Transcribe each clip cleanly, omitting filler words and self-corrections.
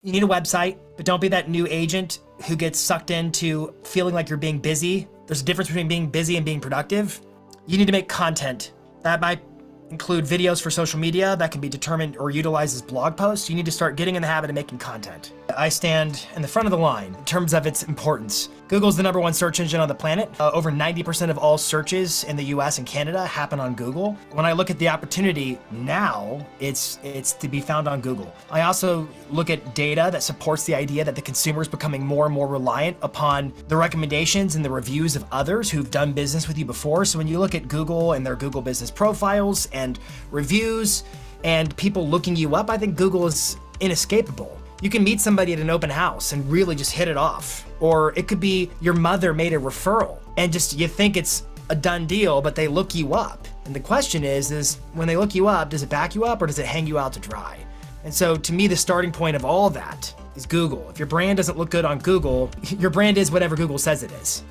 You need a website, but don't be that new agent who gets sucked into feeling like you're being busy. There's a difference between being busy and being productive. You need to make content. That might include videos for social media that can be determined or utilized as blog posts. You need to start getting in the habit of making content. I stand in the front of the line in terms of its importance. Google's the #1 search engine on the planet. Over 90% of all searches in the US and Canada happen on Google. When I look at the opportunity now, it's to be found on Google. I also look at data that supports the idea that the consumer is becoming more and more reliant upon the recommendations and the reviews of others who've done business with you before. So when you look at Google and their Google business profiles and reviews and people looking you up, I think Google is inescapable. You can meet somebody at an open house and really just hit it off. Or it could be your mother made a referral and just you think it's a done deal, but they look you up. And the question is when they look you up, does it back you up or does it hang you out to dry? And so to me, the starting point of all that is Google. If your brand doesn't look good on Google, your brand is whatever Google says it is.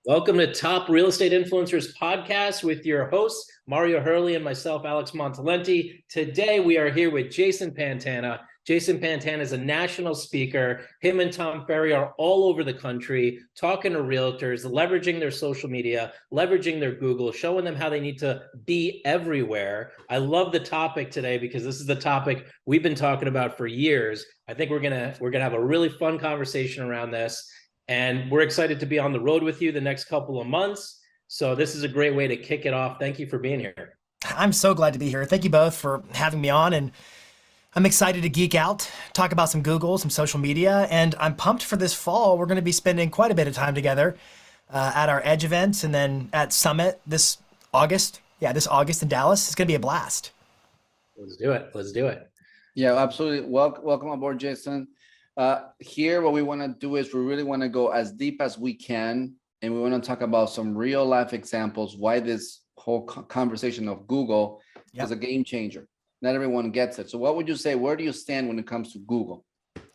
Welcome to Top Real Estate Influencers Podcast with your hosts, Mario Hurley and myself, Alex Montalenti. Today, we are here with Jason Pantana. Jason Pantana is a national speaker. Him and Tom Ferry are all over the country talking to realtors, leveraging their social media, leveraging their Google, showing them how they need to be everywhere. I love the topic today because this is the topic we've been talking about for years. I think we're gonna have a really fun conversation around this. And we're excited to be on the road with you the next couple of months. So this is a great way to kick it off. Thank you for being here. I'm so glad to be here. Thank you both for having me on. And I'm excited to geek out, talk about some Google, some social media. And I'm pumped for this fall. We're going to be spending quite a bit of time together at our Edge events and then at Summit this August. Yeah, this August in Dallas. It's going to be a blast. Let's do it. Let's do it. Yeah, absolutely. Welcome aboard, Jason. Here, what we want to do is we really want to go as deep as we can, and we want to talk about some real life examples, why this whole conversation of Google is a game changer. Not everyone gets it. So what would you say, where do you stand when it comes to Google?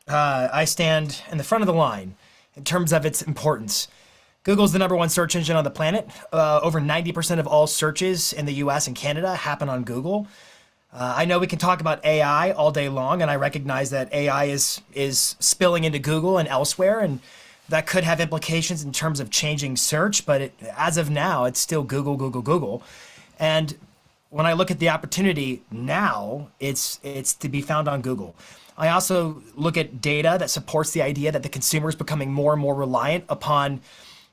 I stand in the front of the line in terms of its importance. Google's the #1 search engine on the planet. Over 90% of all searches in the US and Canada happen on Google. I know we can talk about AI all day long, and I recognize that AI is spilling into Google and elsewhere, and that could have implications in terms of changing search, but as of now, it's still Google, Google, Google. And when I look at the opportunity now, it's to be found on Google. I also look at data that supports the idea that the consumer is becoming more and more reliant upon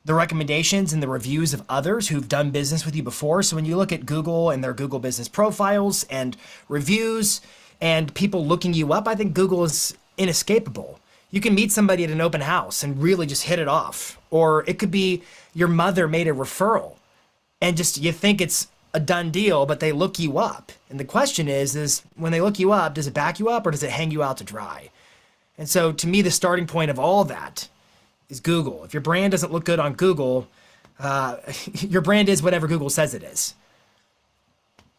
the recommendations and the reviews of others who've done business with you before. So when you look at Google and their Google business profiles and reviews and people looking you up, I think Google is inescapable. You can meet somebody at an open house and really just hit it off. Or it could be your mother made a referral and just you think it's a done deal, but they look you up. And the question is when they look you up, does it back you up or does it hang you out to dry? And so to me, the starting point of all that is Google. If your brand doesn't look good on Google, your brand is whatever Google says it is.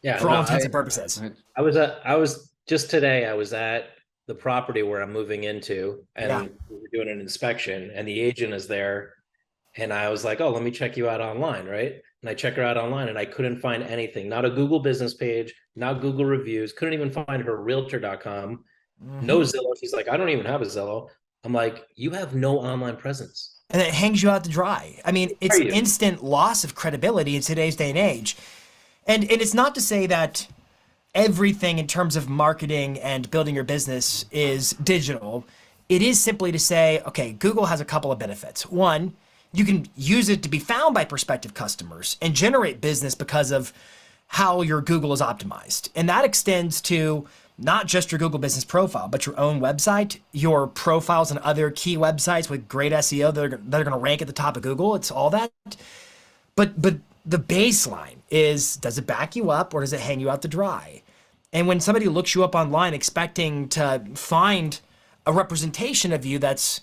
Yeah, for all intents and purposes. I was just today, I was at the property where I'm moving into, and we were doing an inspection, and the agent is there, and I was like, oh, let me check you out online, right? And I check her out online, and I couldn't find anything. Not a Google business page, not Google reviews, couldn't even find her realtor.com, no Zillow. She's like, I don't even have a Zillow. I'm like, you have no online presence. And it hangs you out to dry. I mean, it's instant loss of credibility in today's day and age. And it's not to say that everything in terms of marketing and building your business is digital. It is simply to say, okay, Google has a couple of benefits. One, you can use it to be found by prospective customers and generate business because of how your Google is optimized. And that extends to not just your Google business profile, but your own website, your profiles and other key websites with great SEO that are going to rank at the top of Google. It's all that. But the baseline is, does it back you up or does it hang you out to dry? And when somebody looks you up online expecting to find a representation of you that's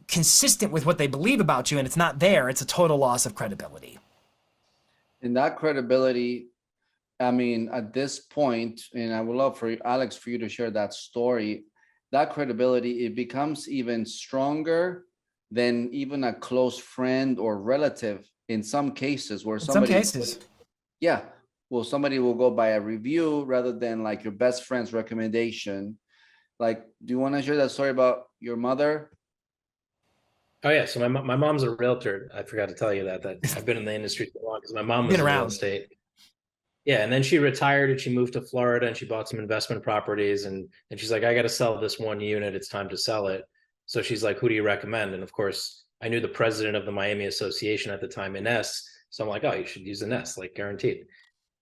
consistent with what they believe about you and it's not there, it's a total loss of credibility. And that credibility, I mean, at this point, and I would love for Alex, for you to share that story, that credibility, it becomes even stronger than even a close friend or relative in some cases where somebody, some cases. Yeah, well, somebody will go by a review rather than like your best friend's recommendation. Like, do you want to share that story about your mother? Oh yeah, so my mom's a realtor. I forgot to tell you that I've been in the industry so long because my mom Been was in real around. estate. Yeah, and then she retired and she moved to Florida and she bought some investment properties and she's like, I got to sell this one unit. It's time to sell it. So she's like, who do you recommend? And of course, I knew the president of the Miami Association at the time, Ines. So I'm like, oh, you should use Ines, like guaranteed.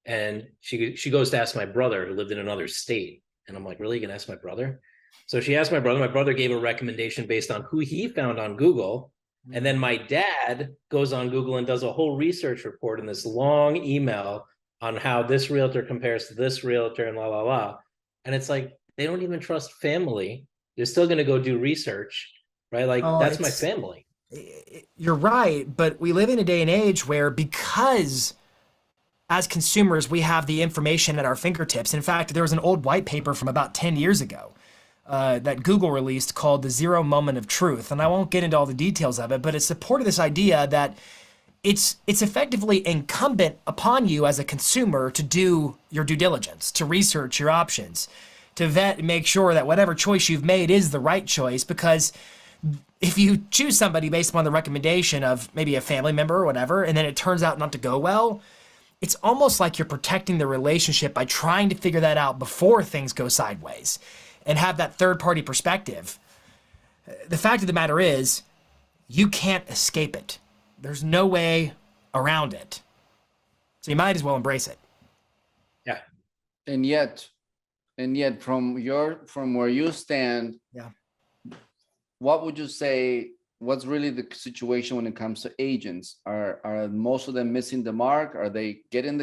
And she goes to ask my brother who lived in another state. And I'm like, really? You gonna ask my brother? So she asked my brother. My brother gave a recommendation based on who he found on Google. And then my dad goes on Google and does a whole research report in this long email on how this realtor compares to this realtor and la la la. And it's like they don't even trust family. They're still gonna go do research, right? Like Oh, that's my family. you're right, but we live in a day and age where because as consumers we have the information at our fingertips. In fact, there was an old white paper from about 10 years ago that Google released called the Zero Moment of Truth, and I won't get into all the details of it, but it supported this idea that it's effectively incumbent upon you as a consumer to do your due diligence, to research your options, to vet and make sure that whatever choice you've made is the right choice. Because if you choose somebody based upon the recommendation of maybe a family member or whatever, and then it turns out not to go well, it's almost like you're protecting the relationship by trying to figure that out before things go sideways and have that third party perspective. The fact of the matter is, you can't escape it. There's no way around it. So you might as well embrace it. Yeah. And yet from where you stand, Yeah. what would you say, what's really the situation when it comes to agents? Are most of them missing the mark? Are they getting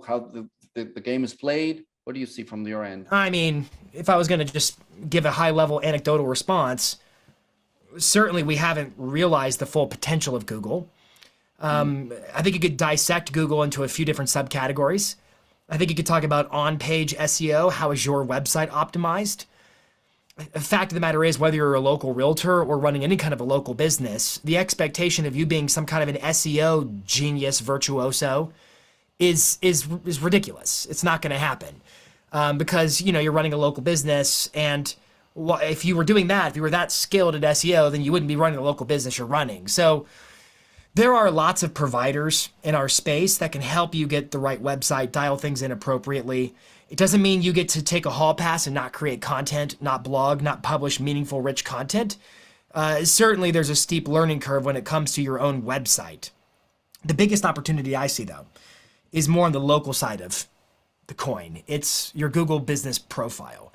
how the game is played? What do you see from your end? I mean, if I was going to just give a high level anecdotal response, certainly we haven't realized the full potential of Google. I think you could dissect Google into a few different subcategories. I think you could talk about on-page SEO. How is your website optimized? The fact of the matter is, whether you're a local realtor or running any kind of a local business, the expectation of you being some kind of an SEO genius virtuoso is ridiculous. It's not going to happen because you're running a local business, and if you were doing that, if you were that skilled at SEO, then you wouldn't be running the local business you're running. So there are lots of providers in our space that can help you get the right website, dial things in appropriately. It doesn't mean you get to take a hall pass and not create content, not blog, not publish meaningful, rich content. Certainly, there's a steep learning curve when it comes to your own website. The biggest opportunity I see, though, is more on the local side of the coin. It's your Google business profile.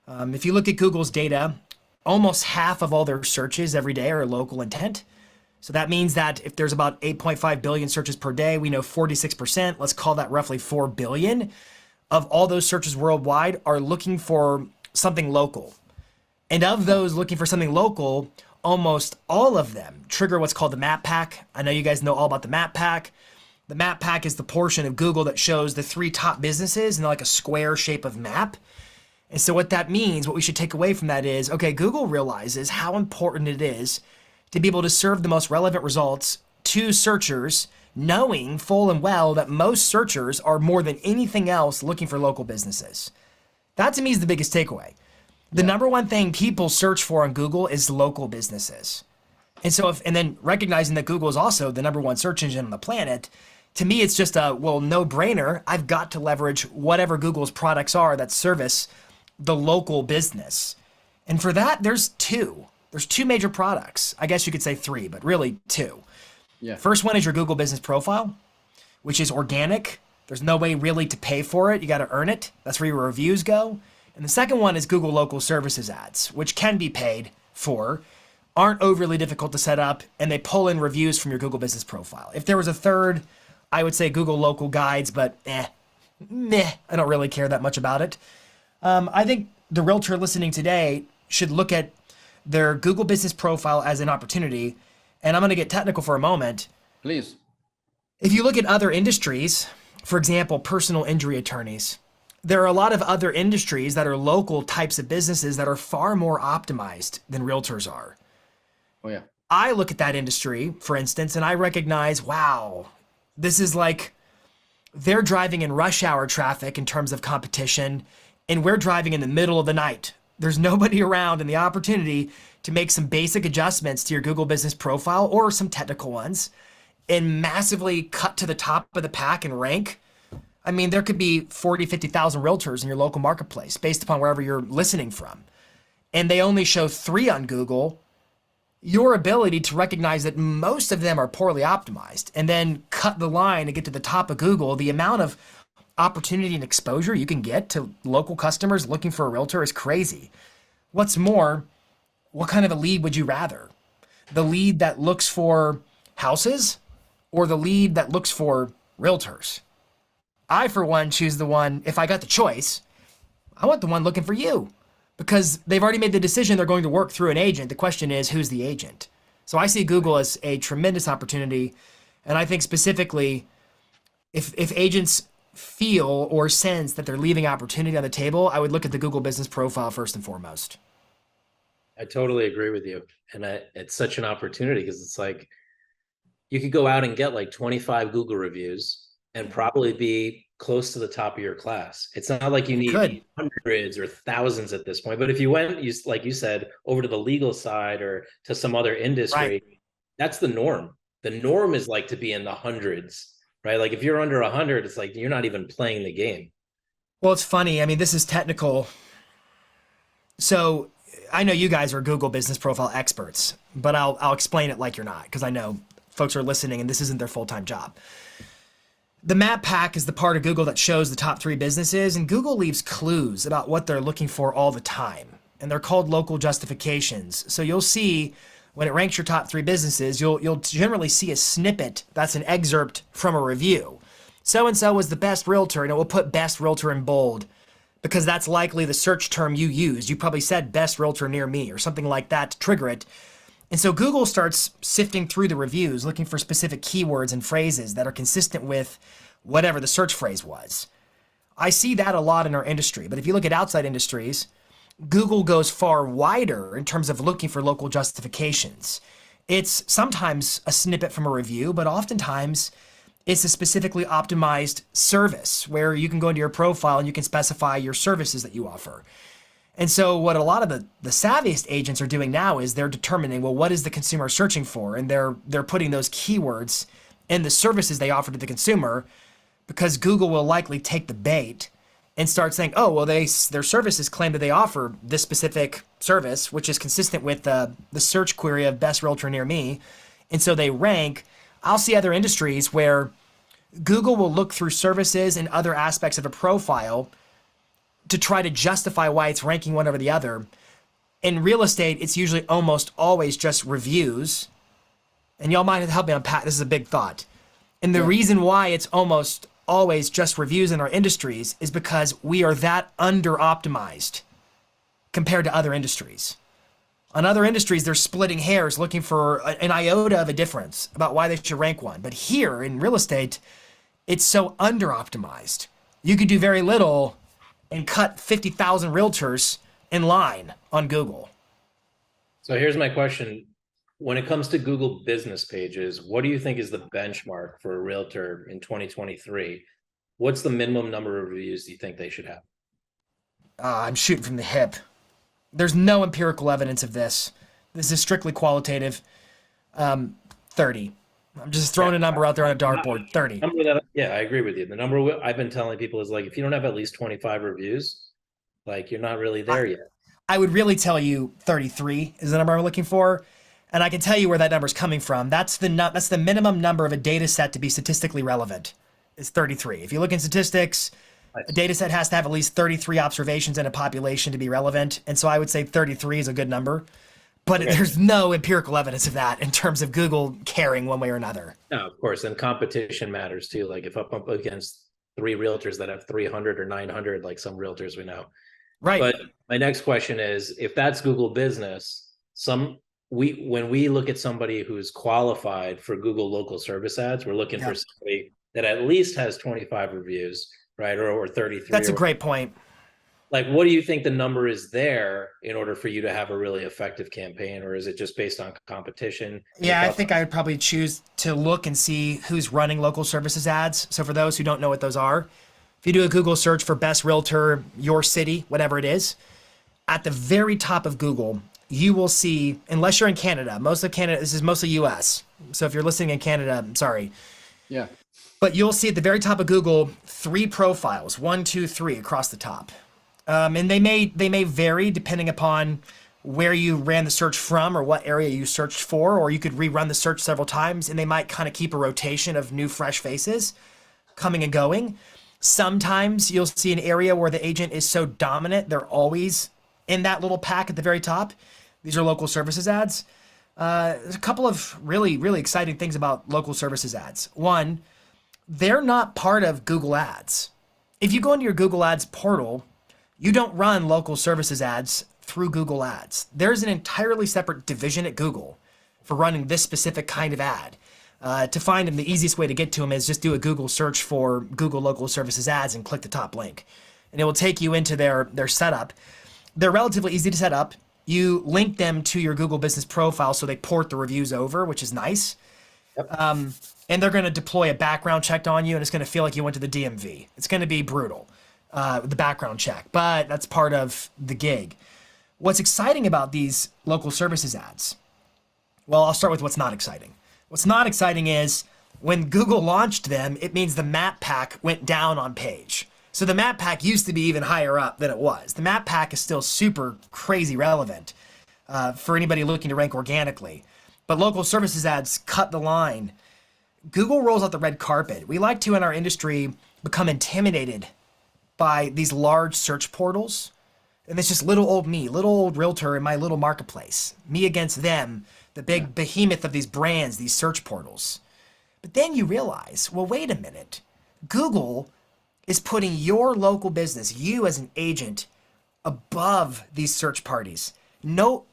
If you look at Google's data, almost half of all their searches every day are local intent. So that means that if there's about 8.5 billion searches per day, we know 46%, let's call that roughly 4 billion, of all those searches worldwide are looking for something local. And of those looking for something local, almost all of them trigger what's called the map pack. I know you guys know all about the map pack. The map pack is the portion of Google that shows the 3 top businesses in like a square shape of map. And so what that means, what we should take away from that is, okay, Google realizes how important it is to be able to serve the most relevant results to searchers, knowing full and well that most searchers are more than anything else looking for local businesses. That to me is the biggest takeaway. The number one thing people search for on Google is local businesses. And so and then recognizing that Google is also the number one search engine on the planet, to me it's just a no-brainer. I've got to leverage whatever Google's products are that service the local business. And for that, there's two major products. I guess you could say 3, but really 2. Yeah. First one is your Google business profile, which is organic. There's no way really to pay for it. You got to earn it. That's where your reviews go. And the second one is Google Local Services ads, which can be paid for, aren't overly difficult to set up, and they pull in reviews from your Google business profile. If there was a third, I would say Google Local Guides, but I don't really care that much about it. I think the realtor listening today should look at their Google business profile as an opportunity. And I'm going to get technical for a moment. Please. If you look at other industries, for example, personal injury attorneys, there are a lot of other industries that are local types of businesses that are far more optimized than realtors are. Oh, yeah. I look at that industry, for instance, and I recognize, wow, this is like they're driving in rush hour traffic in terms of competition, and we're driving in the middle of the night. There's nobody around, and the opportunity to make some basic adjustments to your Google business profile or some technical ones and massively cut to the top of the pack and rank. I mean, there could be 40, 50,000 realtors in your local marketplace based upon wherever you're listening from. And they only show 3 on Google. Your ability to recognize that most of them are poorly optimized and then cut the line and get to the top of Google, the amount of opportunity and exposure you can get to local customers looking for a realtor is crazy. What's more, what kind of a lead would you rather? The lead that looks for houses or the lead that looks for realtors? I, for one, choose the one, if I got the choice, I want the one looking for you because they've already made the decision they're going to work through an agent. The question is, who's the agent? So I see Google as a tremendous opportunity. And I think specifically, if agents feel or sense that they're leaving opportunity on the table, I would look at the Google business profile first and foremost. I totally agree with you. And it's such an opportunity because it's like, you could go out and get like 25 Google reviews and probably be close to the top of your class. It's not like you need hundreds or thousands at this point, but if you went, like you said, over to the legal side or to some other industry, Right. That's the norm. The norm is like to be in the hundreds, right? Like if you're under 100, it's like you're not even playing the game. Well, it's funny. I mean, this is technical. So I know you guys are Google business profile experts, but I'll explain it like you're not, because I know folks are listening and this isn't their full-time job. The map pack is the part of Google that shows the top 3 businesses, and Google leaves clues about what they're looking for all the time. And they're called local justifications. So you'll see when it ranks your top 3 businesses, you'll generally see a snippet that's an excerpt from a review. So-and-so was the best realtor, and it will put best realtor in bold because that's likely the search term you used. You probably said best realtor near me or something like that to trigger it. And so Google starts sifting through the reviews, looking for specific keywords and phrases that are consistent with whatever the search phrase was. I see that a lot in our industry, but if you look at outside industries, Google goes far wider in terms of looking for local justifications. It's sometimes a snippet from a review, but oftentimes it's a specifically optimized service where you can go into your profile and you can specify your services that you offer. And so what a lot of the savviest agents are doing now is they're determining, well, what is the consumer searching for? And they're putting those keywords in the services they offer to the consumer, because Google will likely take the bait and start saying, oh, well, their services claim that they offer this specific service, which is consistent with the search query of best realtor near me. And so they rank. I'll see other industries where Google will look through services and other aspects of a profile to try to justify why it's ranking one over the other. In real estate, it's usually almost always just reviews. And y'all might help me unpack. This is a big thought. And the reason why it's almost always just reviews in our industries is because we are that under optimized compared to other industries. On other industries, they're splitting hairs looking for an iota of a difference about why they should rank one. But here in real estate, it's so under optimized. You could do very little and cut 50,000 realtors in line on Google. So here's my question. When it comes to Google business pages, what do you think is the benchmark for a realtor in 2023? What's the minimum number of reviews do you think they should have? I'm shooting from the hip. There's no empirical evidence of this. This is strictly qualitative. 30. I'm just throwing a number out there on a dartboard. 30. Yeah, I agree with you. The number I've been telling people is like, if you don't have at least 25 reviews, like you're not really there yet. I would really tell you 33 is the number I'm looking for. And I can tell you where that number is coming from. That's the minimum number of a data set to be statistically relevant. Is 33. If you look in statistics, a data set has to have at least 33 observations in a population to be relevant. And so I would say 33 is a good number. But there's no empirical evidence of that in terms of Google caring one way or another. No, of course. And competition matters too. Like if I'm up against 3 realtors that have 300 or 900, like some realtors we know. Right. But my next question is, if that's Google business, when we look at somebody who's qualified for Google local service ads, we're looking for somebody that at least has 25 reviews, right? Or 33. That's a great point. Like, what do you think the number is there in order for you to have a really effective campaign, or is it just based on competition? Any Yeah, I thoughts? think I would probably choose to look and see who's running local services ads. So for those who don't know what those are, if you do a Google search for best realtor, your city, whatever it is, at the very top of Google, you will see, unless you're in Canada, most of Canada, this is mostly US. So if you're listening in Canada, I'm sorry. Yeah. But you'll see at the very top of Google, 3 profiles, 1, 2, 3 across the top. And they may vary depending upon where you ran the search from or what area you searched for, or you could rerun the search several times, and they might kind of keep a rotation of new, fresh faces coming and going. Sometimes you'll see an area where the agent is so dominant, they're always in that little pack at the very top. These are local services ads. There's a couple of really, really exciting things about local services ads. One, they're not part of Google Ads. If you go into your Google Ads portal, you don't run local services ads through Google Ads. There's an entirely separate division at Google for running this specific kind of ad. To find them, the easiest way to get to them is just do a Google search for Google local services ads and click the top link. And it will take you into their setup. They're relatively easy to set up. You link them to your Google business profile so they port the reviews over, which is nice. And they're going to deploy a background check on you, and it's going to feel like you went to the DMV. It's going to be brutal, the background check, but that's part of the gig. What's exciting about these local services ads? Well, I'll start with what's not exciting. What's not exciting is when Google launched them, it means the map pack went down on page. So the map pack used to be even higher up than it was. The map pack is still super crazy relevant for anybody looking to rank organically. But local services ads cut the line. Google rolls out the red carpet. We like to, in our industry, become intimidated by these large search portals. And it's just little old me, little old realtor in my little marketplace. Me against them, the big behemoth of these brands, these search portals. But then you realize, well, wait a minute. Google is putting your local business, you as an agent, above these search parties. No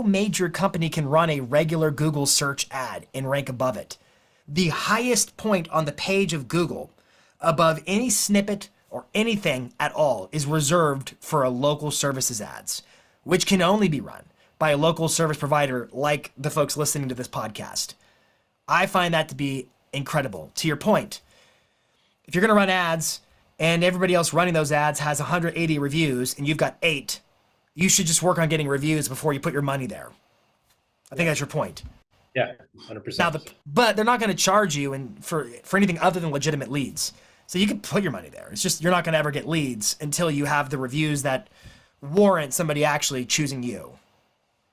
major company can run a regular Google search ad and rank above it. The highest point on the page of Google, above any snippet or anything at all, is reserved for a local services ads, which can only be run by a local service provider like the folks listening to this podcast. I find that to be incredible. To your point, if you're going to run ads and everybody else running those ads has 180 reviews and you've got 8, you should just work on getting reviews before you put your money there. I think that's your point. Yeah, 100%. Now, but they're not going to charge you for anything other than legitimate leads. So you can put your money there. It's just you're not going to ever get leads until you have the reviews that warrant somebody actually choosing you.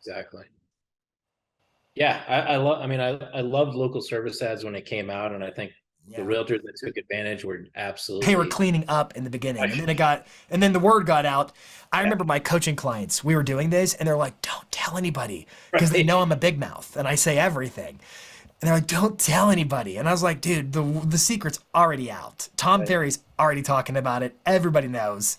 Exactly. Yeah, I love. I mean, I loved local service ads when it came out, and I think the realtors that took advantage were absolutely. They were cleaning up in the beginning, and then the word got out. I remember my coaching clients. We were doing this, and they're like, "Don't tell anybody," because they know I'm a big mouth and I say everything. And they're like, "Don't tell anybody." And I was like, "Dude, the secret's already out. Tom Ferry's already talking about it. Everybody knows."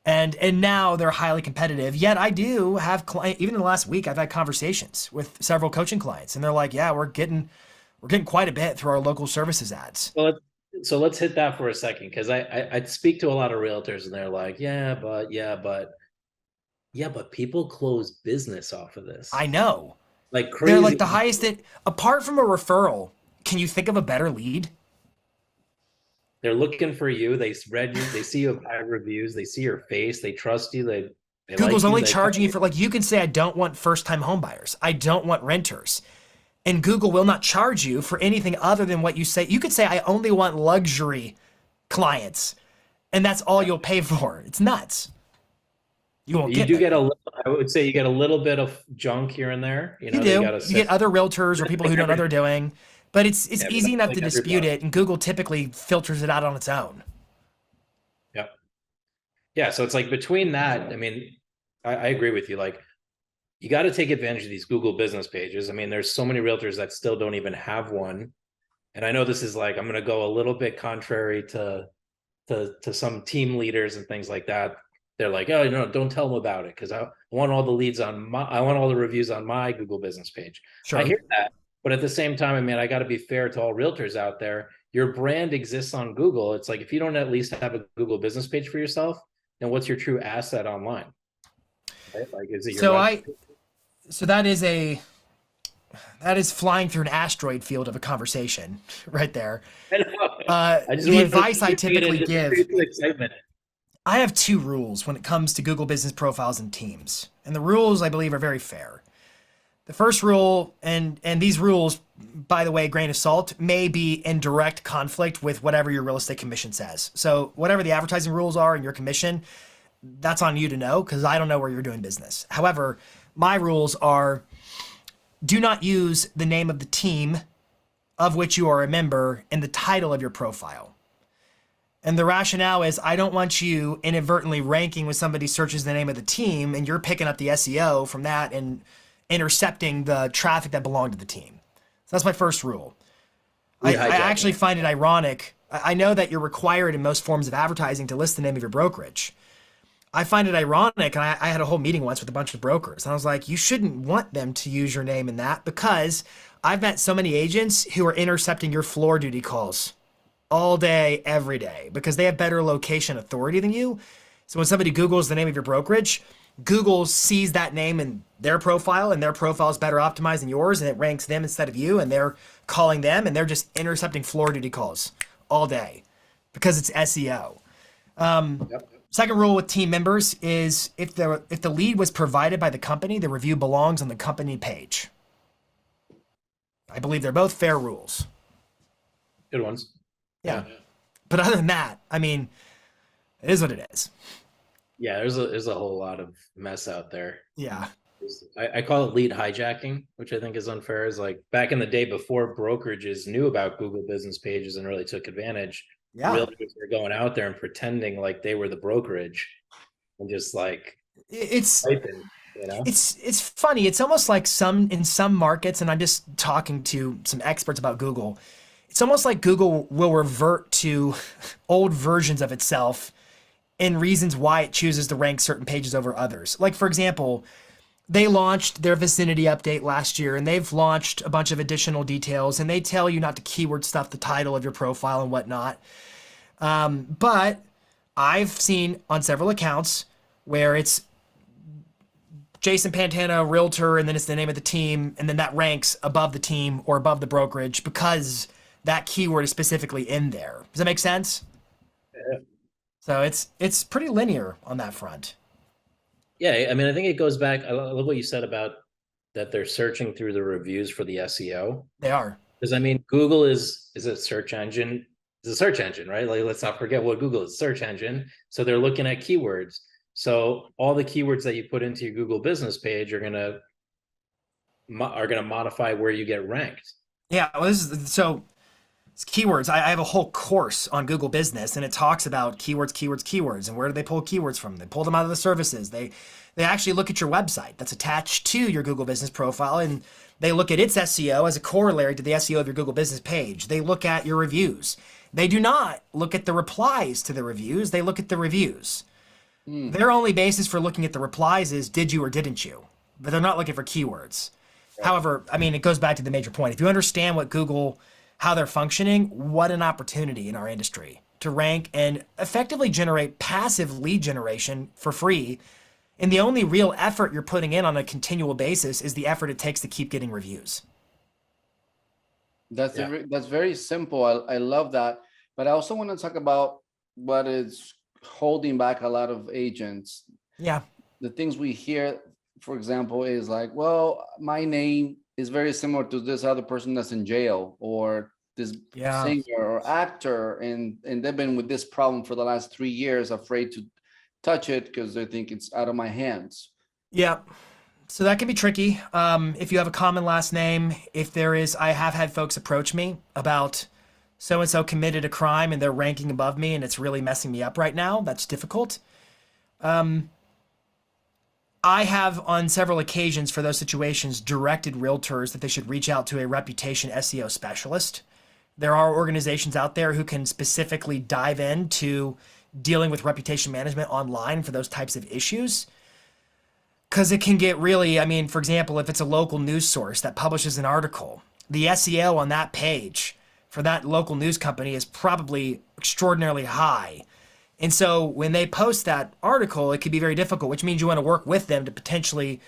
And now they're highly competitive. Yet I do have even in the last week, I've had conversations with several coaching clients, and they're like, "Yeah, we're getting quite a bit through our local services ads." So let's hit that for a second, because I speak to a lot of realtors, and they're like, yeah, but people close business off of this. I know. Like crazy. They're like the highest apart from a referral. Can you think of a better lead? They're looking for you. They read you. They see you have high reviews. They see your face. They trust you. They Google's like only charging you for, like, you can say, I don't want first-time home buyers. I don't want renters. And Google will not charge you for anything other than what you say. You could say, I only want luxury clients. And that's all you'll pay for. It's nuts. You won't get I would say you get a little bit of junk here and there. You know, you get other realtors or people who don't know what they're doing. But it's easy enough to dispute it, and Google typically filters it out on its own. Yep. Yeah, so it's like between that, I mean, I agree with you. Like, you got to take advantage of these Google business pages. I mean, there's so many realtors that still don't even have one. And I know this is like, I'm going to go a little bit contrary to some team leaders and things like that. They're like, oh, no, don't tell them about it, because I want all the leads I want all the reviews on my Google business page. Sure. I hear that. But at the same time, I mean, I got to be fair to all realtors out there. Your brand exists on Google. It's like, if you don't at least have a Google business page for yourself, then what's your true asset online? Right? Like, is it your So web? that is flying through an asteroid field of a conversation right there. I know. I just The want to advice I typically give, excitement. I have two rules when it comes to Google business profiles and teams. And the rules I believe are very fair. The first rule, and these rules, by the way, grain of salt, may be in direct conflict with whatever your real estate commission says. So whatever the advertising rules are in your commission, that's on you to know because I don't know where you're doing business. However, my rules are do not use the name of the team of which you are a member in the title of your profile. And the rationale is I don't want you inadvertently ranking when somebody searches the name of the team and you're picking up the SEO from that and intercepting the traffic that belonged to the team. So that's my first rule. I actually find it ironic. I know that you're required in most forms of advertising to list the name of your brokerage. I find it ironic, and I had a whole meeting once with a bunch of brokers, and I was like, you shouldn't want them to use your name in that because I've met so many agents who are intercepting your floor duty calls all day, every day, because they have better location authority than you. So when somebody Googles the name of your brokerage, Google sees that name in their profile, and their profile is better optimized than yours, and it ranks them instead of you, and they're calling them, and they're just intercepting floor duty calls all day because it's SEO. Yep. Second rule with team members is if the lead was provided by the company, the review belongs on the company page. I believe they're both fair rules. Good ones. Yeah. But other than that, I mean, it is what it is. Yeah, there's a whole lot of mess out there. Yeah. I call it lead hijacking, which I think is unfair. Is like back in the day before brokerages knew about Google business pages and really took advantage. Yeah. Realtors were going out there and pretending like they were the brokerage and just like It's typing, you know? it's funny. It's almost like in some markets, and I'm just talking to some experts about Google. It's almost like Google will revert to old versions of itself and reasons why it chooses to rank certain pages over others. Like, for example, they launched their vicinity update last year, and they've launched a bunch of additional details, and they tell you not to keyword stuff the title of your profile and whatnot. But I've seen on several accounts where it's Jason Pantana, realtor, and then it's the name of the team, and then that ranks above the team or above the brokerage because that keyword is specifically in there. Does that make sense? Yeah. So it's pretty linear on that front. Yeah, I mean, I think it goes back. I love what you said about that they're searching through the reviews for the SEO. They are. Because I mean, Google is a search engine. It's a search engine, right? Like, let's not forget what Google is, search engine. So they're looking at keywords. So all the keywords that you put into your Google business page are gonna modify where you get ranked. Yeah. Well, it's keywords. I have a whole course on Google Business, and it talks about keywords, and where do they pull keywords from? They pull them out of the services. They actually look at your website that's attached to your Google Business profile, and they look at its SEO as a corollary to the SEO of your Google Business page. They look at your reviews. They do not look at the replies to the reviews. They look at the reviews. Their only basis for looking at the replies is did you or didn't you? But they're not looking for keywords. Right. However, I mean, it goes back to the major point. If you understand what Google, how they're functioning, what an opportunity in our industry to rank and effectively generate passive lead generation for free. And the only real effort you're putting in on a continual basis is the effort it takes to keep getting reviews. That's very simple. I love that. But I also want to talk about what is holding back a lot of agents. Yeah. The things we hear, for example, is like, well, my name is very similar to this other person that's in jail, or this singer or actor, and they've been with this problem for the last 3 years, afraid to touch it because they think it's out of my hands. Yeah. So that can be tricky. If you have a common last name, I have had folks approach me about so-and-so committed a crime and they're ranking above me and it's really messing me up right now. That's difficult. I have on several occasions for those situations directed realtors that they should reach out to a reputation SEO specialist. There are organizations out there who can specifically dive into dealing with reputation management online for those types of issues. Because it can get really, I mean, for example, if it's a local news source that publishes an article, the SEO on that page for that local news company is probably extraordinarily high. And so when they post that article, it could be very difficult, which means you want to work with them to potentially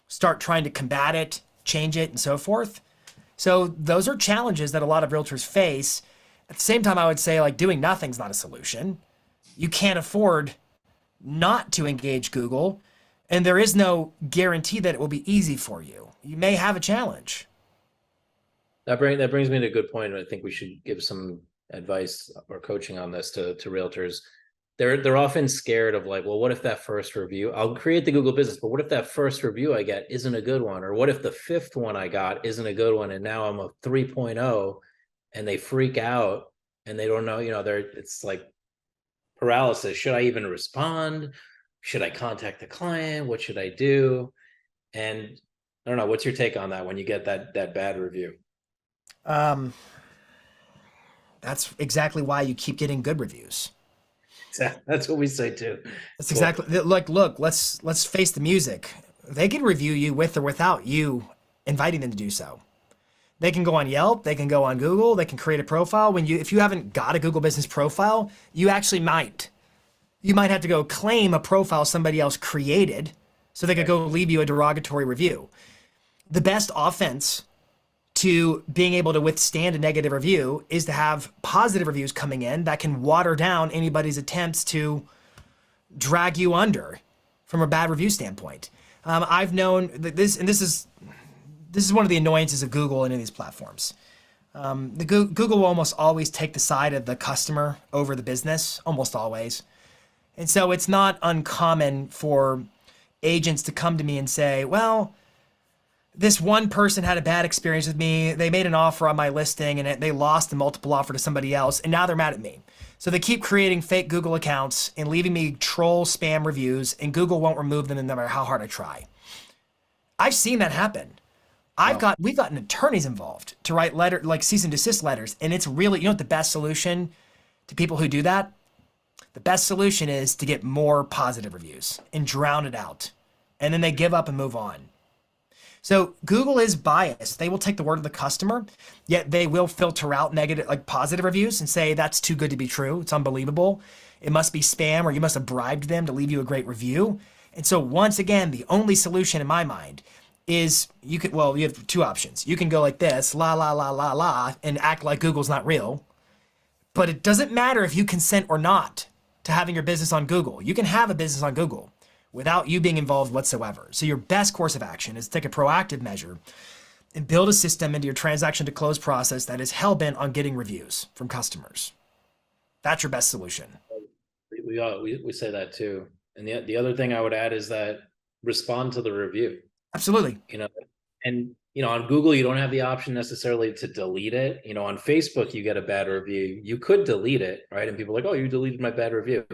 start trying to combat it, change it, and so forth. So those are challenges that a lot of realtors face. At the same time, I would say like doing nothing's not a solution. You can't afford not to engage Google, and there is no guarantee that it will be easy for you. You may have a challenge. That brings me to a good point. I think we should give some advice or coaching on this to realtors. They're often scared of like, well, what if that first review, I'll create the Google business, but what if that first review I get isn't a good one? Or what if the fifth one I got isn't a good one and now I'm a 3.0, and they freak out and they don't know, it's like paralysis. Should I even respond? Should I contact the client? What should I do? And I don't know, what's your take on that when you get that bad review? Um, that's exactly why you keep getting good reviews. That's what we say too. That's exactly like, look, let's face the music. They can review you with or without you inviting them to do so. They can go on Yelp, they can go on Google, they can create a profile. If you haven't got a Google business profile, you actually might. You might have to go claim a profile somebody else created so they could go leave you a derogatory review. The best offense to being able to withstand a negative review is to have positive reviews coming in that can water down anybody's attempts to drag you under from a bad review standpoint. I've known this, and this is one of the annoyances of Google and any of these platforms. Google will almost always take the side of the customer over the business, almost always. And so it's not uncommon for agents to come to me and say, well, this one person had a bad experience with me. They made an offer on my listing and they lost the multiple offer to somebody else, and now they're mad at me. So they keep creating fake Google accounts and leaving me troll spam reviews, and Google won't remove them no matter how hard I try. I've seen that happen. We've gotten attorneys involved to write cease and desist letters, and it's really, what the best solution to people who do that? The best solution is to get more positive reviews and drown it out, and then they give up and move on. So Google is biased. They will take the word of the customer, yet they will filter out positive reviews and say that's too good to be true. It's unbelievable. It must be spam, or you must have bribed them to leave you a great review. And so once again, the only solution in my mind is you have two options. You can go like this, la, la, la, la, la, and act like Google's not real. But it doesn't matter if you consent or not to having your business on Google. You can have a business on Google without you being involved whatsoever. So your best course of action is to take a proactive measure and build a system into your transaction to close process that is hell-bent on getting reviews from customers. That's your best solution. We say that too. And the other thing I would add is that respond to the review. Absolutely. And on Google, you don't have the option necessarily to delete it. On Facebook, you get a bad review. You could delete it, right? And people are like, oh, you deleted my bad review.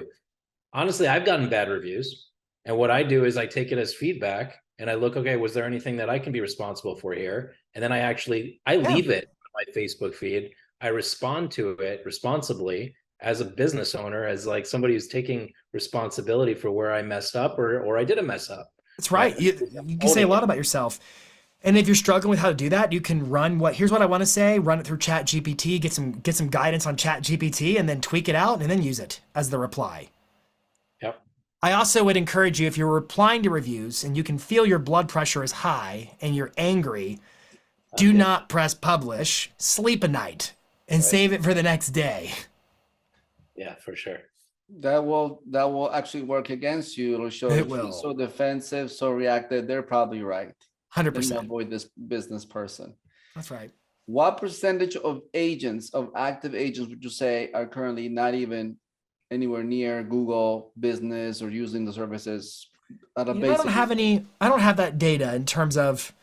Honestly, I've gotten bad reviews. And what I do is I take it as feedback and I look, okay, was there anything that I can be responsible for here? And then I leave it on my Facebook feed. I respond to it responsibly as a business owner, as like somebody who's taking responsibility for where I messed up or I didn't mess up. That's right. You can say a lot about yourself. And if you're struggling with how to do that, you can here's what I want to say, run it through Chat GPT, get some guidance on Chat GPT, and then tweak it out and then use it as the reply. Yep. I also would encourage you, if you're replying to reviews and you can feel your blood pressure is high and you're angry, do not press publish, sleep a night, and save it for the next day. Yeah, for sure. That will actually work against you. It'll show It will. So defensive, so reactive. They're probably right. 100%. Avoid this business person. That's right. What percentage of active agents would you say are currently not even anywhere near Google business or using the services at a basic? I don't have that data in terms of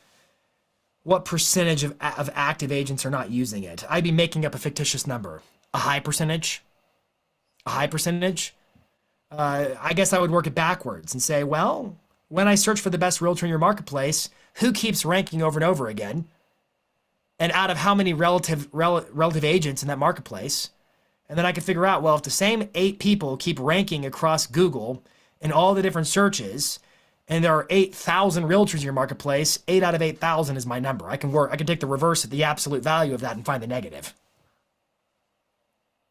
what percentage of active agents are not using it. I'd be making up a fictitious number. A high percentage. I guess I would work it backwards and say, well, when I search for the best realtor in your marketplace, who keeps ranking over and over again? And out of how many relative agents in that marketplace? And then I can figure out, well, if the same 8 people keep ranking across Google in all the different searches, and there are 8,000 realtors in your marketplace, 8 out of 8,000 is my number. I can take the reverse of the absolute value of that and find the negative.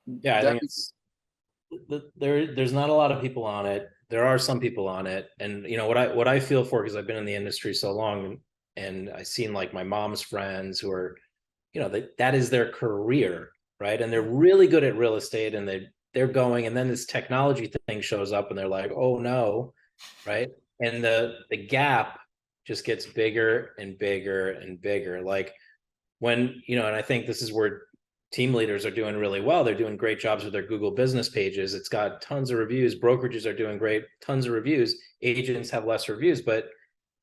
Yeah, I think there's not a lot of people on it. There are some people on it, and what I feel for, because I've been in the industry so long, and I've seen like my mom's friends who are, that is their career, right? And they're really good at real estate, and they're going, and then this technology thing shows up, and they're like, oh no, right? And the gap just gets bigger and bigger and bigger. Like when, and I think this is where team leaders are doing really well. They're doing great jobs with their Google business pages. It's got tons of reviews. Brokerages are doing great, tons of reviews. Agents have less reviews. But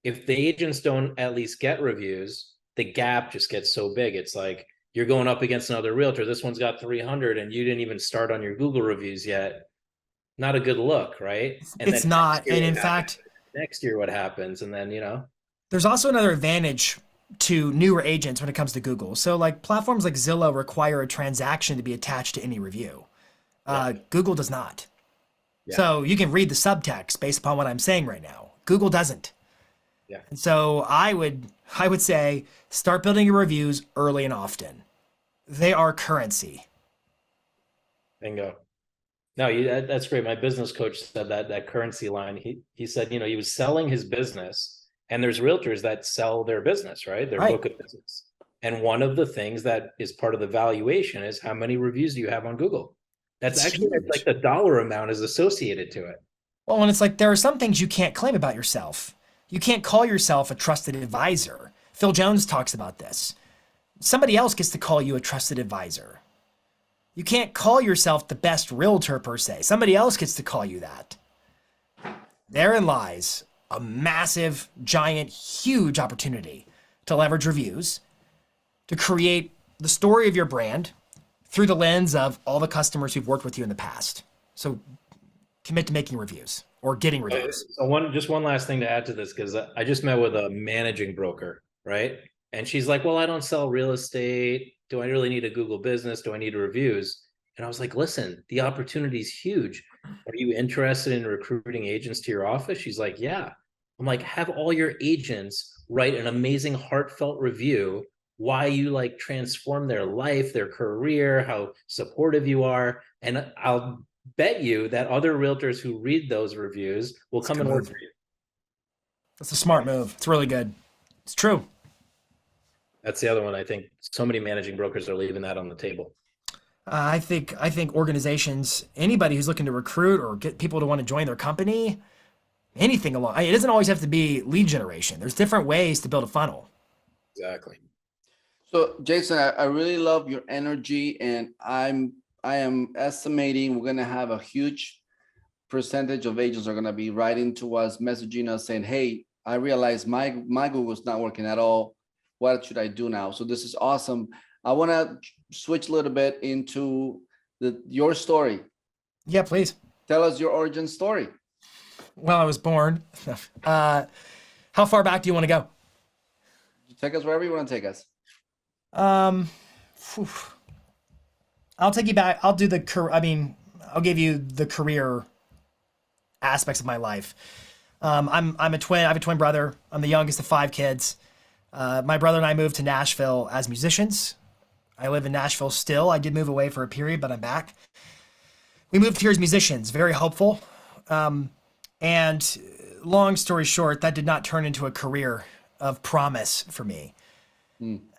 if the agents don't at least get reviews, the gap just gets so big. It's like you're going up against another realtor. This one's got 300 and you didn't even start on your Google reviews yet. Not a good look, right? And It's then next not. year And what in happens? fact, Next year what happens? And then, there's also another advantage to newer agents when it comes to Google. So like platforms like Zillow require a transaction to be attached to any review. Google does not. Yeah. So you can read the subtext based upon what I'm saying right now. Google doesn't. Yeah. And so I would say start building your reviews early and often. They are currency. Bingo. No, that's great. My business coach said that currency line. He said, he was selling his business, and there's realtors that sell their business, right? Their Right. book of business. And one of the things that is part of the valuation is how many reviews do you have on Google? That's It's actually like huge. the dollar amount is associated to it. Well, and it's like there are some things you can't claim about yourself. You can't call yourself a trusted advisor. Phil Jones talks about this. Somebody else gets to call you a trusted advisor. You can't call yourself the best realtor per se. Somebody else gets to call you that. Therein lies a massive, giant, huge opportunity to leverage reviews, to create the story of your brand through the lens of all the customers who've worked with you in the past. So commit to making reviews or getting reviews. So one last thing to add to this, because I just met with a managing broker, right? And she's like, well, I don't sell real estate. Do I really need a Google business? Do I need reviews? And I was like, listen, the opportunity is huge. Are you interested in recruiting agents to your office? She's like, yeah. I'm like, have all your agents write an amazing heartfelt review why you like transform their life, their career, how supportive you are. And I'll bet you that other realtors who read those reviews will It's a come good and work move. for you. That's a smart move. It's really good. It's true. That's the other one. I think so many managing brokers are leaving that on the table. I think organizations, anybody who's looking to recruit or get people to want to join their company, anything along, it doesn't always have to be lead generation. There's different ways to build a funnel. Exactly. So Jason, I really love your energy, and I am estimating we're gonna have a huge percentage of agents are gonna be writing to us, messaging us saying, hey, I realize my Google's not working at all. What should I do now? So this is awesome. I wanna switch a little bit into your story. Yeah, please. Tell us your origin story. Well, I was born. How far back do you want to go? Take us wherever you want to take us. Phew. I'll take you back. I'll do I'll give you the career aspects of my life. I'm a twin. I have a twin brother. I'm the youngest of 5 kids. My brother and I moved to Nashville as musicians. I live in Nashville still. I did move away for a period, but I'm back. We moved here as musicians, very hopeful. And long story short, that did not turn into a career of promise for me.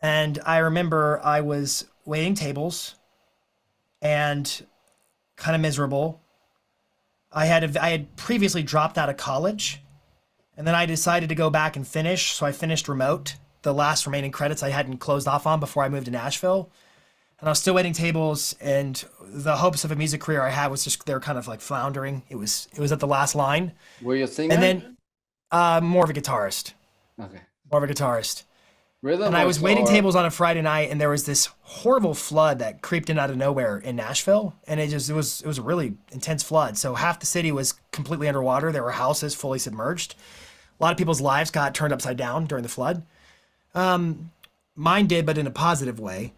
And I remember I was waiting tables and kind of miserable. I had previously dropped out of college, and then I decided to go back and finish. So I finished remote, the last remaining credits I hadn't closed off on before I moved to Nashville. And I was still waiting tables, and the hopes of a music career I had was just they were kind of like floundering. It was at the last line. Were you a singer? And then more of a guitarist. Okay. More of a guitarist. Rhythm. And I was waiting or- tables on a Friday night, and there was this horrible flood that creeped in out of nowhere in Nashville, and it was a really intense flood. So half the city was completely underwater. There were houses fully submerged. A lot of people's lives got turned upside down during the flood. Mine did, but in a positive way.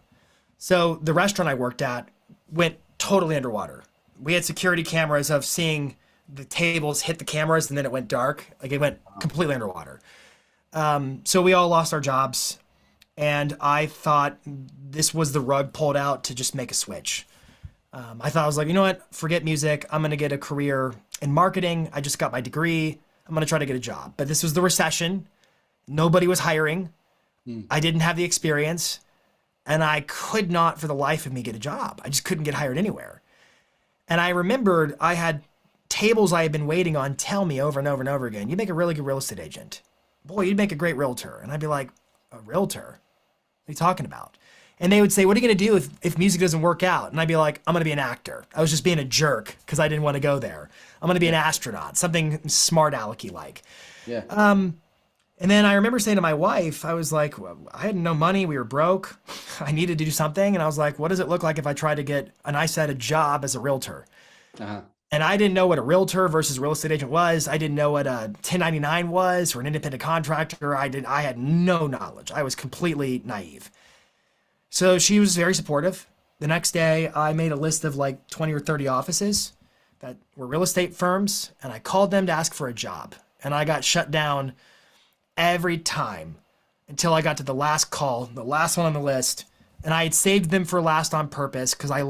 So the restaurant I worked at went totally underwater. We had security cameras of seeing the tables hit the cameras, and then it went dark. Like it went completely underwater. So we all lost our jobs, and I thought this was the rug pulled out to just make a switch. I thought, I was like, you know what? Forget music. I'm going to get a career in marketing. I just got my degree. I'm going to try to get a job. But this was the recession. Nobody was hiring. Mm. I didn't have the experience. And I could not for the life of me get a job. I just couldn't get hired anywhere. And I remembered I had tables I had been waiting on tell me over and over and over again, you make a really good real estate agent. Boy, you'd make a great realtor. And I'd be like, a realtor? What are you talking about? And they would say, what are you going to do if music doesn't work out? And I'd be like, I'm going to be an actor. I was just being a jerk because I didn't want to go there. I'm going to be an astronaut, something smart alecky like. Yeah. And then I remember saying to my wife, I was like, well, I had no money. We were broke. I needed to do something. And I was like, what does it look like if I try to get a nice at a job as a realtor? Uh-huh. And I didn't know what a realtor versus real estate agent was. I didn't know what a 1099 was or an independent contractor. I had no knowledge. I was completely naive. So she was very supportive. The next day, I made a list of like 20 or 30 offices that were real estate firms, and I called them to ask for a job. And I got shut down every time until I got to the last call, the last one on the list. And I had saved them for last on purpose because I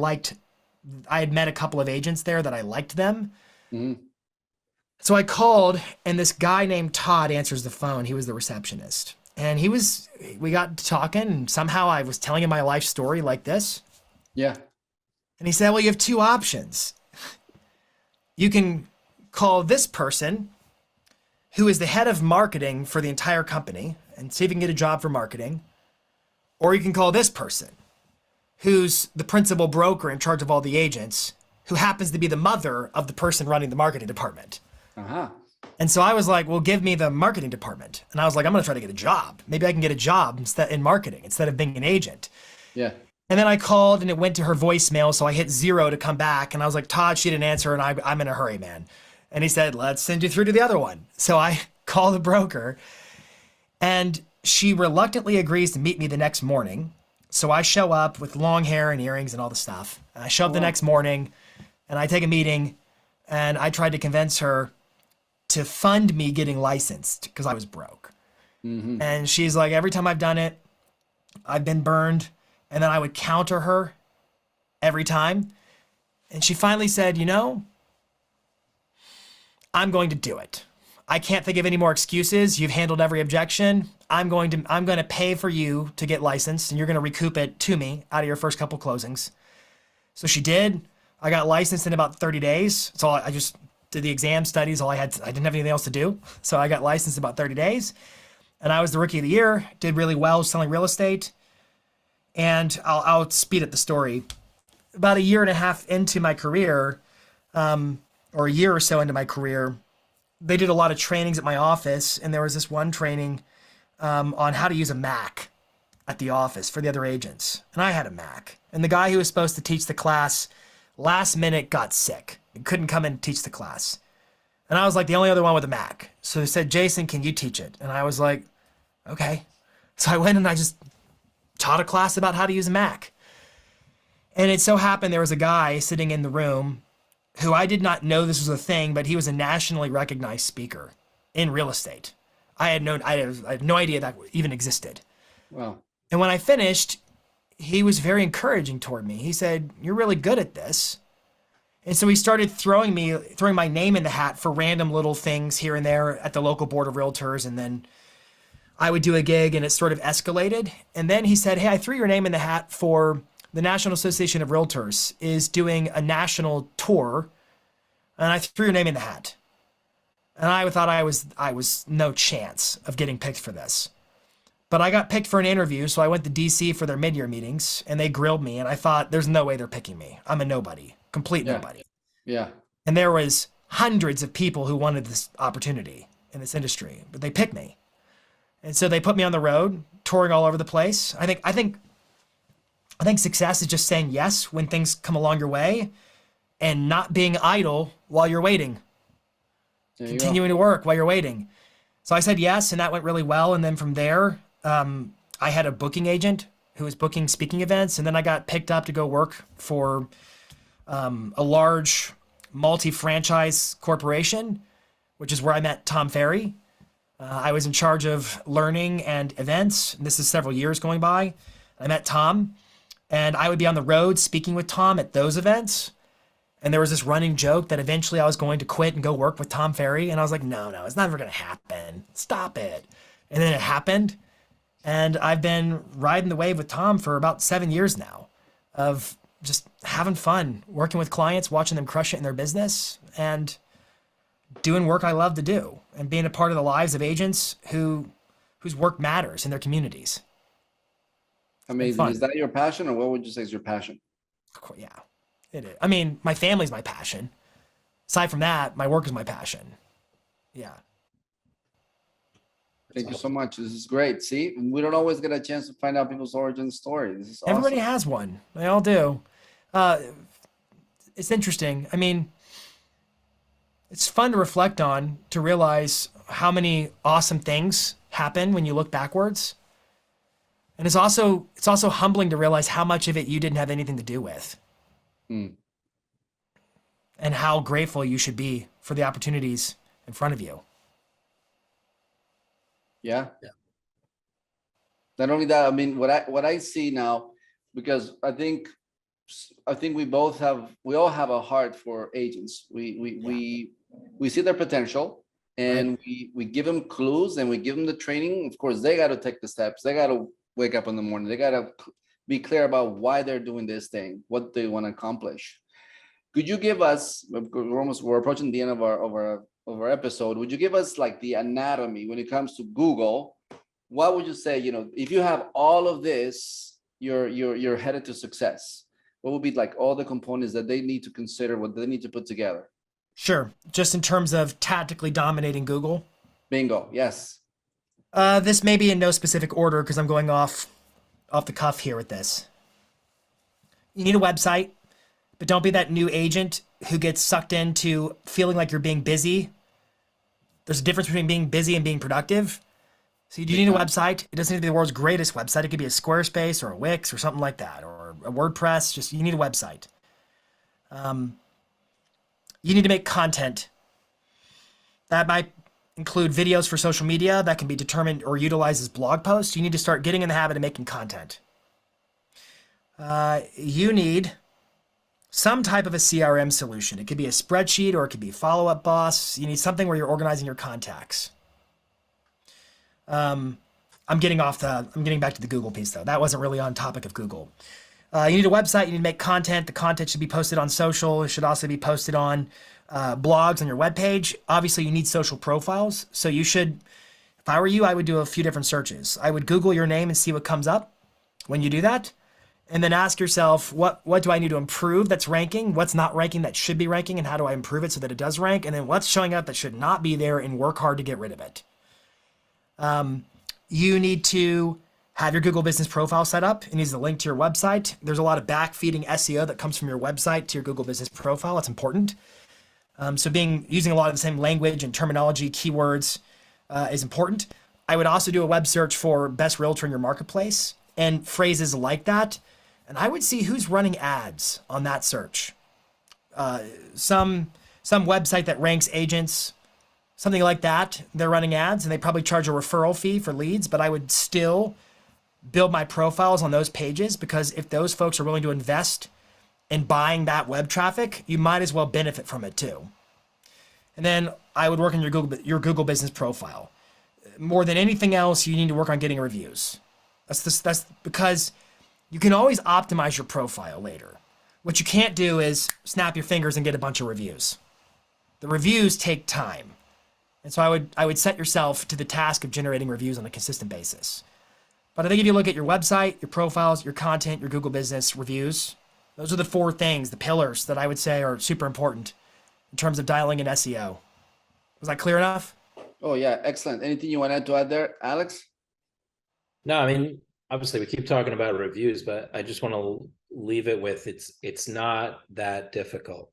had met a couple of agents there that I liked them. Mm-hmm. So I called, and this guy named Todd answers the phone. He was the receptionist. And we got to talking, and somehow I was telling him my life story like this. Yeah. And he said, well, you have two options. You can call this person, who is the head of marketing for the entire company, and see if you can get a job for marketing. Or you can call this person, who's the principal broker in charge of all the agents, who happens to be the mother of the person running the marketing department. Uh-huh. And so I was like, well, give me the marketing department. And I was like, I'm going to try to get a job. Maybe I can get a job in marketing instead of being an agent. Yeah. And then I called and it went to her voicemail. So I hit 0 to come back. And I was like, Todd, she didn't answer. And I'm in a hurry, man. And he said, let's send you through to the other one. So I call the broker and she reluctantly agrees to meet me the next morning. So I show up with long hair and earrings and all the stuff. And I show up the next morning and I take a meeting and I tried to convince her to fund me getting licensed because I was broke. Mm-hmm. And she's like, every time I've done it, I've been burned. And then I would counter her every time. And she finally said, you know, I'm going to do it. I can't think of any more excuses. You've handled every objection. I'm going to pay for you to get licensed and you're going to recoup it to me out of your first couple closings. So she did. I got licensed in about 30 days. So I just did the exam studies. I didn't have anything else to do. So I got licensed in about 30 days and I was the rookie of the year, did really well selling real estate. And I'll speed up the story. About a year and a half into my career, or a year or so into my career, they did a lot of trainings at my office. And there was this one training on how to use a Mac at the office for the other agents. And I had a Mac. And the guy who was supposed to teach the class last minute got sick and couldn't come in and teach the class. And I was like the only other one with a Mac. So they said, Jason, can you teach it? And I was like, okay. So I went and I just taught a class about how to use a Mac. And it so happened there was a guy sitting in the room who I did not know this was a thing, but he was a nationally recognized speaker in real estate. I had no idea that even existed. Wow. And when I finished, he was very encouraging toward me. He said, you're really good at this. And so he started throwing my name in the hat for random little things here and there at the local board of realtors. And then I would do a gig and it sort of escalated. And then he said, hey, I threw your name in the hat for the National Association of Realtors is doing a national tour. And I threw your name in the hat. And I thought I was no chance of getting picked for this. But I got picked for an interview, so I went to DC for their mid-year meetings, and they grilled me, and I thought, there's no way they're picking me. I'm a nobody, complete nobody. Yeah. And there was hundreds of people who wanted this opportunity in this industry, but they picked me. And so they put me on the road, touring all over the place. I think success is just saying yes when things come along your way, and not being idle while you're waiting. Continuing to work while you're waiting. So I said yes, and that went really well. And then from there, I had a booking agent who was booking speaking events. And then I got picked up to go work for a large multi-franchise corporation, which is where I met Tom Ferry. I was in charge of learning and events. And this is several years going by. I met Tom. And I would be on the road speaking with Tom at those events. And there was this running joke that eventually I was going to quit and go work with Tom Ferry. And I was like, no, it's never going to happen. Stop it. And then it happened. And I've been riding the wave with Tom for about 7 years now of just having fun, working with clients, watching them crush it in their business, and doing work I love to do and being a part of the lives of agents whose work matters in their communities. Amazing. Fun. Is that your passion, or what would you say is your passion? Yeah, it is. I mean, my family's my passion. Aside from that, my work is my passion. Yeah. Thank you so much. This is great. See, we don't always get a chance to find out people's origin story. This is Everybody awesome. has one. They all do. It's interesting. I mean, it's fun to reflect on, to realize how many awesome things happen when you look backwards. And it's also humbling to realize how much of it you didn't have anything to do with. Mm. And how grateful you should be for the opportunities in front of you. Yeah. Not only that, I mean, what I see now, because I think we all have a heart for agents. We see their potential, and we give them clues, and we give them the training. Of course, they got to take the steps. They got to wake up in the morning. They got to be clear about why they're doing this thing, what they want to accomplish. Could you give us? We're approaching the end of our episode. Would you give us like the anatomy when it comes to Google? What would you say? If you have all of this, you're headed to success. What would be like all the components that they need to consider, what they need to put together? Sure. Just in terms of tactically dominating Google. Bingo. Yes. This may be in no specific order because I'm going off the cuff here with this. You need a website, but don't be that new agent who gets sucked into feeling like you're being busy. There's a difference between being busy and being productive. So you do need a website. It doesn't need to be the world's greatest website. It could be a Squarespace or a Wix or something like that, or a WordPress. Just you need a website. You need to make content. That might include videos for social media that can be determined or utilized as blog posts. You need to start getting in the habit of making content. You need some type of a CRM solution. It could be a spreadsheet or it could be Follow-Up Boss. You need something where you're organizing your contacts. I'm getting back to the Google piece though. That wasn't really on topic of Google. You need a website. You need to make content. The content should be posted on social. It should also be posted on blogs on your webpage. Obviously, you need social profiles. So you should, if I were you, I would do a few different searches. I would Google your name and see what comes up when you do that. And then ask yourself, what do I need to improve that's ranking? What's not ranking that should be ranking? And how do I improve it so that it does rank? And then what's showing up that should not be there, and work hard to get rid of it. You need to have your Google business profile set up. It needs to link to your website. There's a lot of backfeeding SEO that comes from your website to your Google business profile. It's important. So using a lot of the same language and terminology, keywords is important. I would also do a web search for best realtor in your marketplace and phrases like that. And I would see who's running ads on that search. Some website that ranks agents, something like that, they're running ads, and they probably charge a referral fee for leads, but I would still build my profiles on those pages, because if those folks are willing to invest in buying that web traffic, you might as well benefit from it too. And then I would work on your Google business profile. More than anything else, you need to work on getting reviews. That's because you can always optimize your profile later. What you can't do is snap your fingers and get a bunch of reviews. The reviews take time. And so I would set yourself to the task of generating reviews on a consistent basis. But I think if you look at your website, your profiles, your content, your Google business reviews, those are the 4 things, the pillars that I would say are super important in terms of dialing in SEO. Was that clear enough? Oh yeah, excellent. Anything you want to add there, Alex? No, I mean, obviously we keep talking about reviews, but I just want to leave it with it's not that difficult.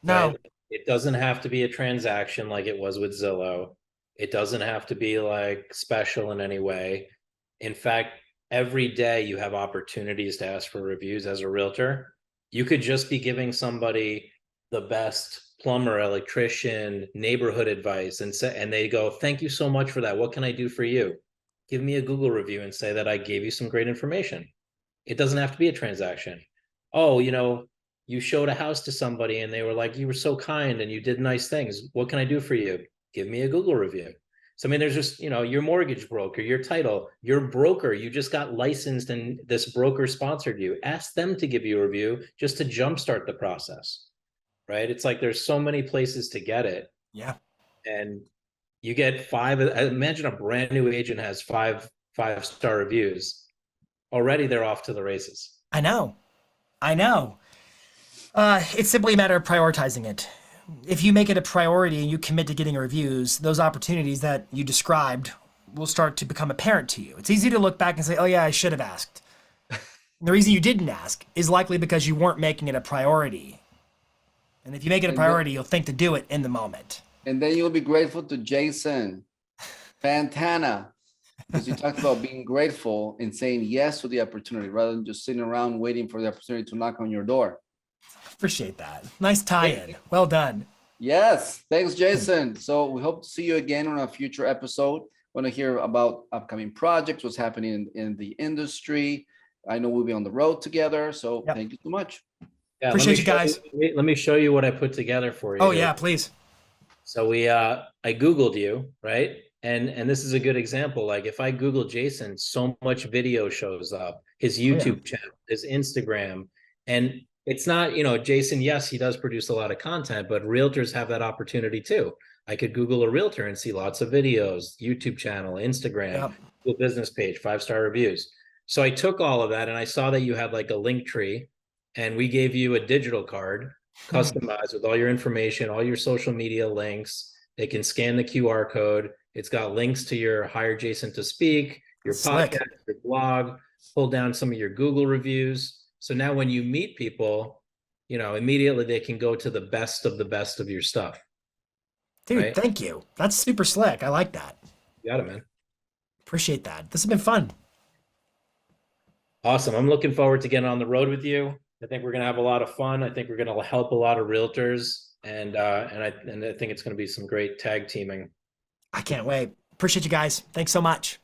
No. Right? It doesn't have to be a transaction like it was with Zillow. It doesn't have to be like special in any way. In fact, every day you have opportunities to ask for reviews as a realtor. You could just be giving somebody the best plumber, electrician, neighborhood advice, and they go, "Thank you so much for that. What can I do for you?" Give me a Google review and say that I gave you some great information. It doesn't have to be a transaction. Oh, you showed a house to somebody and they were like, you were so kind and you did nice things. What can I do for you? Give me a Google review. So, I mean, there's just, your mortgage broker, your title, your broker, you just got licensed and this broker sponsored you. Ask them to give you a review just to jumpstart the process, right? It's like there's so many places to get it. Yeah. And you get five. Imagine a brand new agent has five-star reviews. Already they're off to the races. I know. I know. It's simply a matter of prioritizing it. If you make it a priority and you commit to getting reviews, those opportunities that you described will start to become apparent to you. It's easy to look back and say, oh, yeah, I should have asked. The reason you didn't ask is likely because you weren't making it a priority. And if you make it a priority, you'll think to do it in the moment. And then you'll be grateful to Jason Pantana, because you talked about being grateful and saying yes to the opportunity rather than just sitting around waiting for the opportunity to knock on your door. Appreciate that. Nice tie-in. Well done. Yes. Thanks, Jason. So we hope to see you again on a future episode. Want to hear about upcoming projects, what's happening in the industry. I know we'll be on the road together. So Thank you so much. Yeah, Appreciate you guys. Let me show you what I put together for you. Oh, yeah, please. So I Googled you, right? And this is a good example. Like if I Google Jason, so much video shows up, his YouTube channel, his Instagram, and it's not, Jason, yes, he does produce a lot of content, but realtors have that opportunity too. I could Google a realtor and see lots of videos, YouTube channel, Instagram, Google business page, 5-star reviews. So I took all of that and I saw that you had like a link tree and we gave you a digital card customized with all your information, all your social media links. They can scan the QR code. It's got links to your Hire Jason to Speak, your podcast, your blog, pull down some of your Google reviews. So now when you meet people, immediately they can go to the best of your stuff. Dude, right? Thank you. That's super slick. I like that. You got it, man. Appreciate that. This has been fun. Awesome. I'm looking forward to getting on the road with you. I think we're going to have a lot of fun. I think we're going to help a lot of realtors, and I think it's going to be some great tag teaming. I can't wait. Appreciate you guys. Thanks so much.